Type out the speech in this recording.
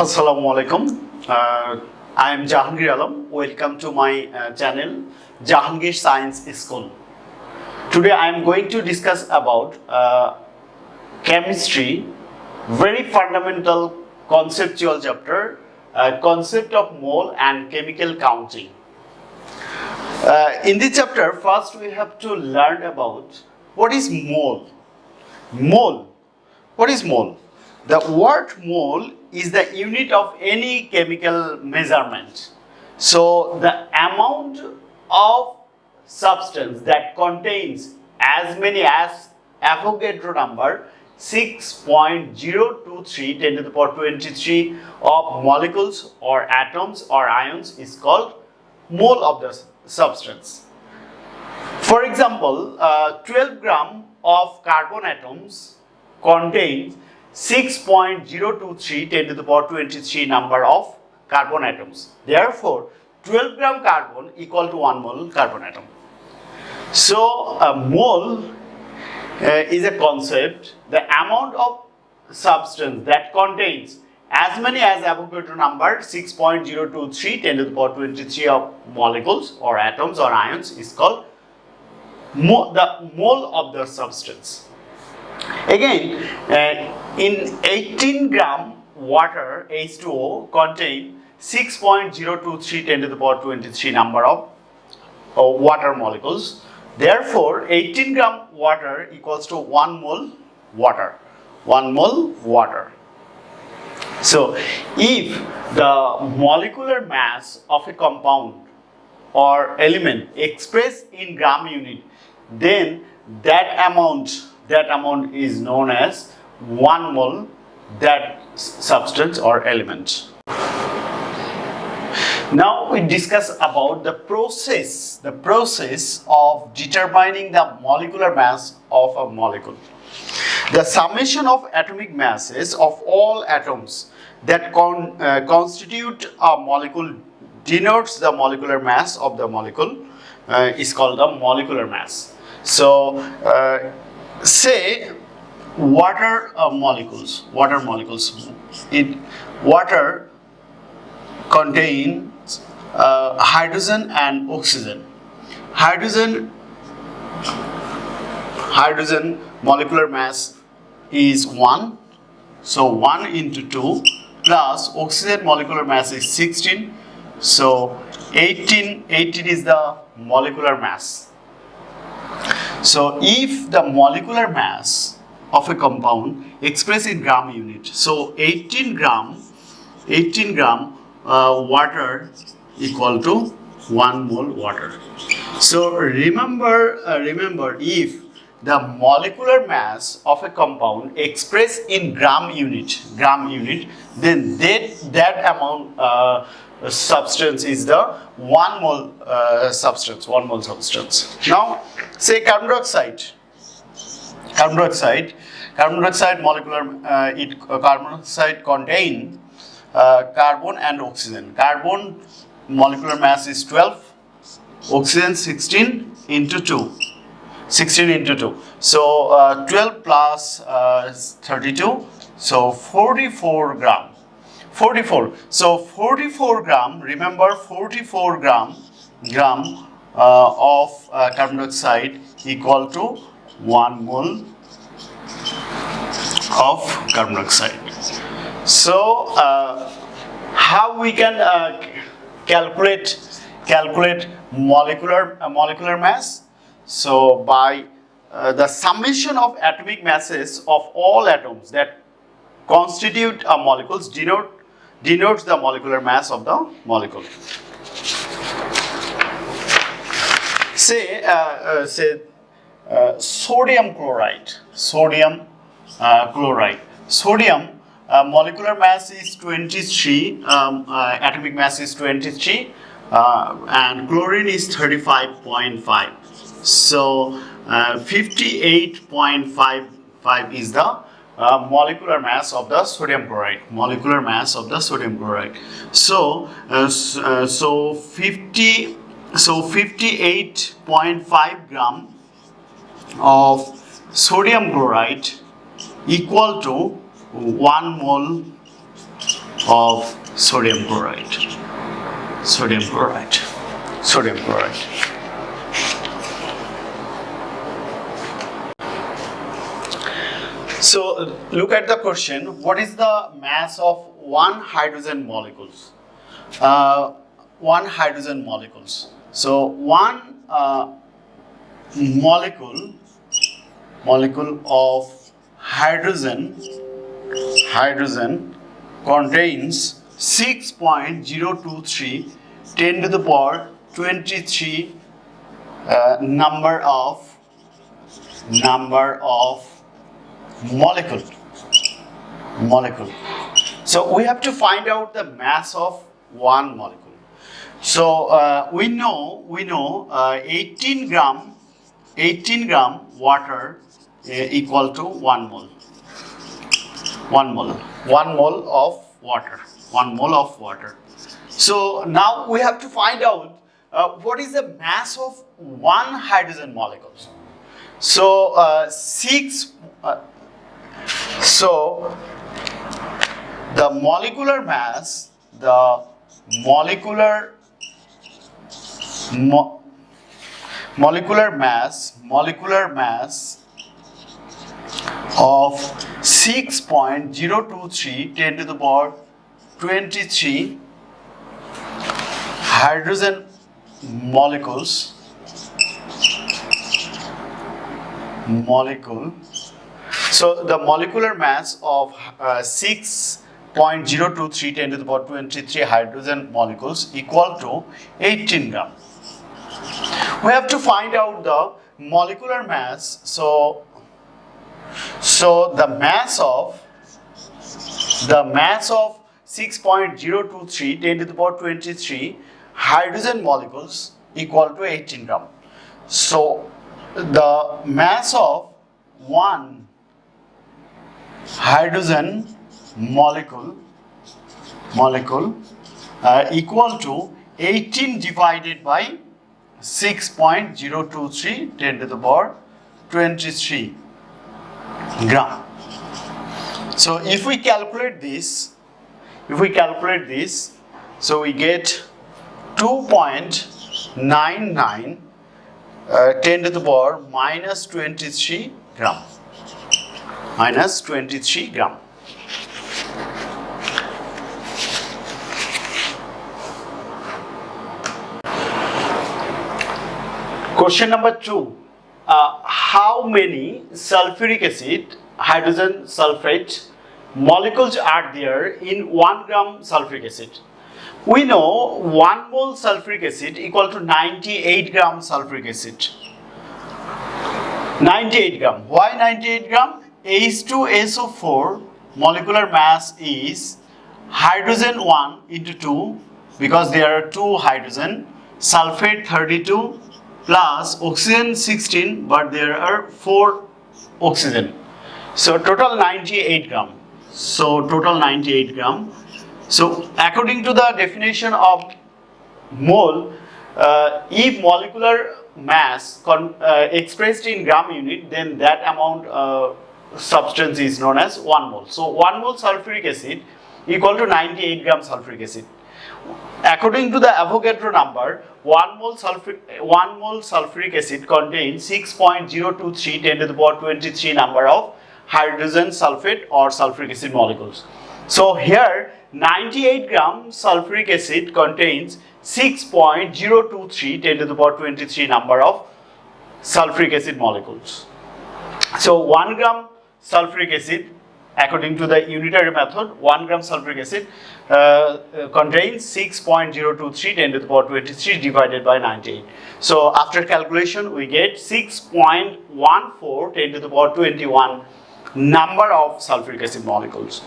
Assalamu alaikum. I am Jahangir. Welcome to my channel Jahangir's Science School. Today I am going to discuss about chemistry, very fundamental conceptual chapter, concept of mole and chemical counting. In this chapter, first we have to learn about what is mole. Mole. What is mole? The word mole is the unit of any chemical measurement. So the amount of substance that contains as many as Avogadro number 6.023 10 to the power 23 of molecules or atoms or ions is called mole of the substance. For example, 12 gram of carbon atoms contain 6.023 10 to the power 23 number of carbon atoms. Therefore, 12 gram carbon equal to 1 mole carbon atom. So, a mole is a concept, the amount of substance that contains as many as Avogadro number 6.023 10 to the power 23 of molecules or atoms or ions is called the mole of the substance. Again, in 18 gram water H2O contain 6.023 10 to the power 23 number of water molecules. Therefore, 18 gram water equals to 1 mole water. 1 mole water. So, if the molecular mass of a compound or element expressed in gram unit, then that amount is known as 1 mole that substance or element. Now we discuss about the process of determining the molecular mass of a molecule. The summation of atomic masses of all atoms that constitute a molecule denotes the molecular mass of the molecule is called the molecular mass. So, say water molecules. Water contains hydrogen and oxygen. Hydrogen molecular mass is 1. So 1 into 2 plus oxygen molecular mass is 16. So 18 is the molecular mass. So if the molecular mass of a compound expressed in gram unit, so 18 gram water equal to 1 mole water. So remember if the molecular mass of a compound expressed in gram unit, then that amount substance is the 1 mole substance. Now, say carbon dioxide molecular carbon dioxide contain carbon and oxygen. Carbon molecular mass is 12, oxygen 16 into 2. So 12 plus 32, so 44 gram. 44. So 44 gram. Remember, 44 gram of carbon dioxide equal to 1 mole of carbon dioxide. So how we can calculate molecular mass? So by the summation of atomic masses of all atoms that constitute a molecules denotes the molecular mass of the molecule. Say sodium chloride. Sodium molecular mass is 23, atomic mass is 23, and chlorine is 35.5. So 58.55 is the molecular mass of the sodium chloride. So 58.5 gram of sodium chloride equal to 1 mole of sodium chloride. Sodium chloride. Sodium chloride. So look at the question. What is the mass of one hydrogen molecules? One hydrogen molecules. So one molecule of hydrogen contains 6.023 10 to the power 23 number of molecule. So we have to find out the mass of one molecule. So we know 18 gram water equal to 1 mole. 1 mole of water. 1 mole of water. So now we have to find out what is the mass of one hydrogen molecule. So the molecular mass of 6.023 10 to the power 23 hydrogen molecule. So the molecular mass of 6.023 10 to the power 23 hydrogen molecules equal to 18 gram. We have to find out the molecular mass. So the mass of 6.023 10 to the power 23 hydrogen molecules equal to 18 gram. So the mass of one hydrogen molecule equal to 18 divided by 6.023 10 to the power 23 gram. So if we calculate this, so we get 2.99 10 to the power minus 23 gram. Minus 23 gram. Question number 2. How many sulfuric acid, hydrogen sulfate molecules are there in 1 gram sulfuric acid? We know 1 mole sulfuric acid equal to 98 gram sulfuric acid. 98 gram. Why 98 gram? H2SO4 molecular mass is hydrogen 1 into 2 because there are 2 hydrogen, sulfate 32 plus oxygen 16, but there are 4 oxygen. So total 98 gram. So according to the definition of mole, if molecular mass expressed in gram unit, then that amount substance is known as 1 mole. So 1 mole sulfuric acid equal to 98 gram sulfuric acid. According to the Avogadro number, 1 mole sulfuric acid contains 6.023 10 to the power 23 number of hydrogen sulfate or sulfuric acid molecules. So here 98 gram sulfuric acid contains 6.023 10 to the power 23 number of sulfuric acid molecules. So 1 gram sulfuric acid, according to the unitary method, 1 gram sulfuric acid contains 6.023 10 to the power 23 divided by 98. So after calculation we get 6.14 10 to the power 21 number of sulfuric acid molecules.